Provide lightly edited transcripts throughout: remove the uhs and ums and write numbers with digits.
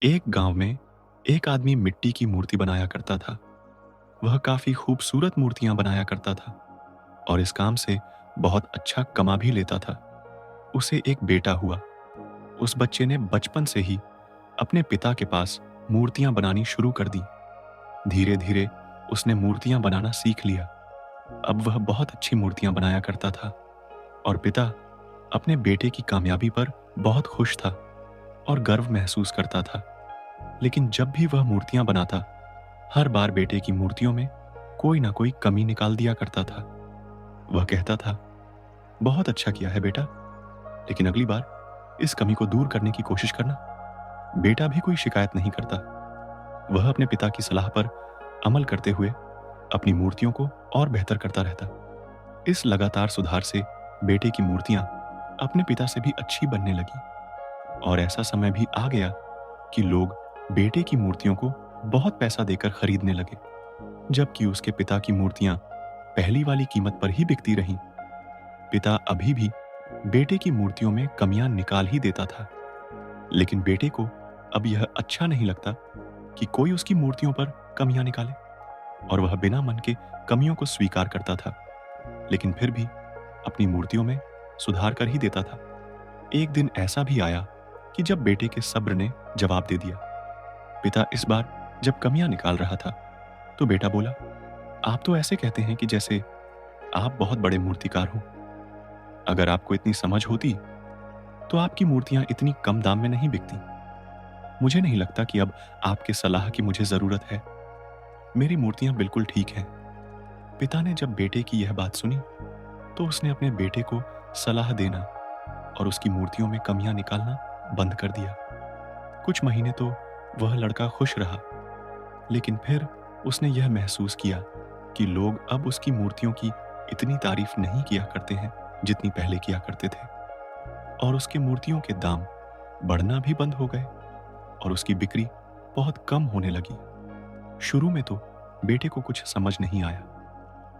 एक गांव में एक आदमी मिट्टी की मूर्ति बनाया करता था। वह काफी खूबसूरत मूर्तियां बनाया करता था और इस काम से बहुत अच्छा कमा भी लेता था। उसे एक बेटा हुआ। उस बच्चे ने बचपन से ही अपने पिता के पास मूर्तियां बनानी शुरू कर दी। धीरे धीरे उसने मूर्तियां बनाना सीख लिया। अब वह बहुत अच्छी मूर्तियां बनाया करता था और पिता अपने बेटे की कामयाबी पर बहुत खुश था और गर्व महसूस करता था। लेकिन जब भी वह मूर्तियां बनाता, हर बार बेटे की मूर्तियों में कोई ना कोई कमी निकाल दिया करता था। वह कहता था, बहुत अच्छा किया है बेटा, लेकिन अगली बार इस कमी को दूर करने की कोशिश करना। बेटा भी कोई शिकायत नहीं करता। वह अपने पिता की सलाह पर अमल करते हुए अपनी मूर्तियों को और बेहतर करता रहता। इस लगातार सुधार से बेटे की मूर्तियां अपने पिता से भी अच्छी बनने लगी और ऐसा समय भी आ गया कि लोग बेटे की मूर्तियों को बहुत पैसा देकर खरीदने लगे, जबकि उसके पिता की मूर्तियां पहली वाली कीमत पर ही बिकती रहीं। पिता अभी भी बेटे की मूर्तियों में कमियां निकाल ही देता था, लेकिन बेटे को अब यह अच्छा नहीं लगता कि कोई उसकी मूर्तियों पर कमियां निकाले और वह बिना मन के कमियों को स्वीकार करता था, लेकिन फिर भी अपनी मूर्तियों में सुधार कर ही देता था। एक दिन ऐसा भी आया कि जब बेटे के सब्र ने जवाब दे दिया। पिता इस बार जब कमियां निकाल रहा था, तो बेटा बोला, आप तो ऐसे कहते हैं कि जैसे आप बहुत बड़े मूर्तिकार हो। अगर आपको इतनी समझ होती तो आपकी मूर्तियां इतनी कम दाम में नहीं बिकती। मुझे नहीं लगता कि अब आपके सलाह की मुझे जरूरत है। मेरी मूर्तियां बिल्कुल ठीक हैं। पिता ने जब बेटे की यह बात सुनी, तो उसने अपने बेटे को सलाह देना और उसकी मूर्तियों में कमियां निकालना बंद कर दिया। कुछ महीने तो वह लड़का खुश रहा, लेकिन फिर उसने यह महसूस किया कि लोग अब उसकी मूर्तियों की इतनी तारीफ नहीं किया करते हैं जितनी पहले किया करते थे, और उसके मूर्तियों के दाम बढ़ना भी बंद हो गए और उसकी बिक्री बहुत कम होने लगी। शुरू में तो बेटे को कुछ समझ नहीं आया,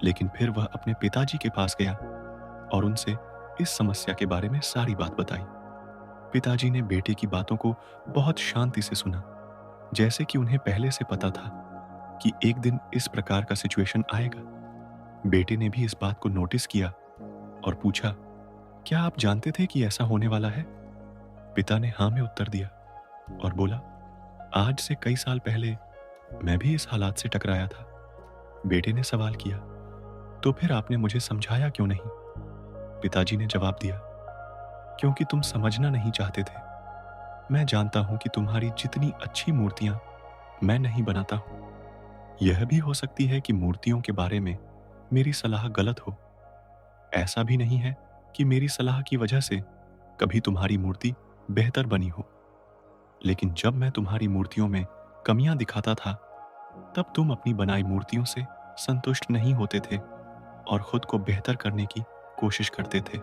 लेकिन फिर वह अपने पिताजी के पास गया और उनसे इस समस्या के बारे में सारी बात बताई। पिताजी ने बेटे की बातों को बहुत शांति से सुना, जैसे कि उन्हें पहले से पता था कि एक दिन इस प्रकार का सिचुएशन आएगा। बेटे ने भी इस बात को नोटिस किया और पूछा, क्या आप जानते थे कि ऐसा होने वाला है? पिता ने हाँ में उत्तर दिया और बोला, आज से कई साल पहले मैं भी इस हालात से टकराया था। बेटे ने सवाल किया, तो फिर आपने मुझे समझाया क्यों नहीं? पिताजी ने जवाब दिया, क्योंकि तुम समझना नहीं चाहते थे। मैं जानता हूं कि तुम्हारी जितनी अच्छी मूर्तियां मैं नहीं बनाता हूं। यह भी हो सकती है कि मूर्तियों के बारे में मेरी सलाह गलत हो। ऐसा भी नहीं है कि मेरी सलाह की वजह से कभी तुम्हारी मूर्ति बेहतर बनी हो। लेकिन जब मैं तुम्हारी मूर्तियों में कमियां दिखाता था, तब तुम अपनी बनाई मूर्तियों से संतुष्ट नहीं होते थे और खुद को बेहतर करने की कोशिश करते थे,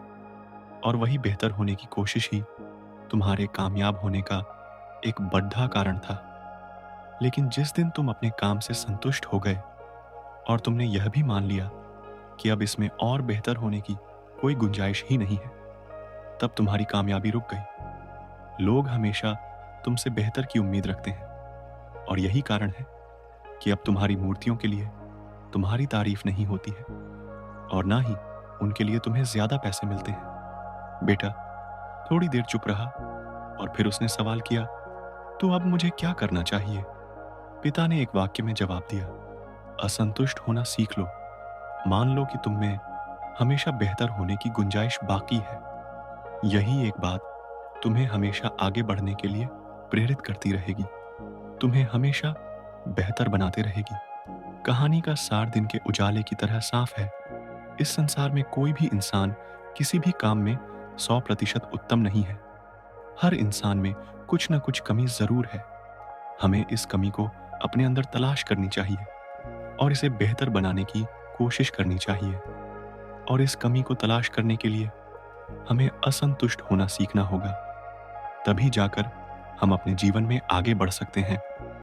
और वही बेहतर होने की कोशिश ही तुम्हारे कामयाब होने का एक बड़ा कारण था। लेकिन जिस दिन तुम अपने काम से संतुष्ट हो गए और तुमने यह भी मान लिया कि अब इसमें और बेहतर होने की कोई गुंजाइश ही नहीं है, तब तुम्हारी कामयाबी रुक गई। लोग हमेशा तुमसे बेहतर की उम्मीद रखते हैं, और यही कारण है कि अब तुम्हारी मूर्तियों के लिए तुम्हारी तारीफ नहीं होती है और ना ही उनके लिए तुम्हें ज्यादा पैसे मिलते हैं। बेटा थोड़ी देर चुप रहा और फिर उसने सवाल किया, तो अब मुझे क्या करना चाहिए? पिता ने एक वाक्य में जवाब दिया, असंतुष्ट होना सीख लो। मान लो कि तुम में हमेशा बेहतर होने की गुंजाइश बाकी है। यही एक बात तुम्हें हमेशा आगे बढ़ने के लिए प्रेरित करती रहेगी, तुम्हें हमेशा बेहतर बनाते रहेगी। कहानी का सार दिन के उजाले की तरह साफ है। इस संसार में कोई भी इंसान किसी भी काम में 100% उत्तम नहीं है। हर इंसान में कुछ न कुछ कमी जरूर है। हमें इस कमी को अपने अंदर तलाश करनी चाहिए और इसे बेहतर बनाने की कोशिश करनी चाहिए। और इस कमी को तलाश करने के लिए हमें असंतुष्ट होना सीखना होगा। तभी जाकर हम अपने जीवन में आगे बढ़ सकते हैं।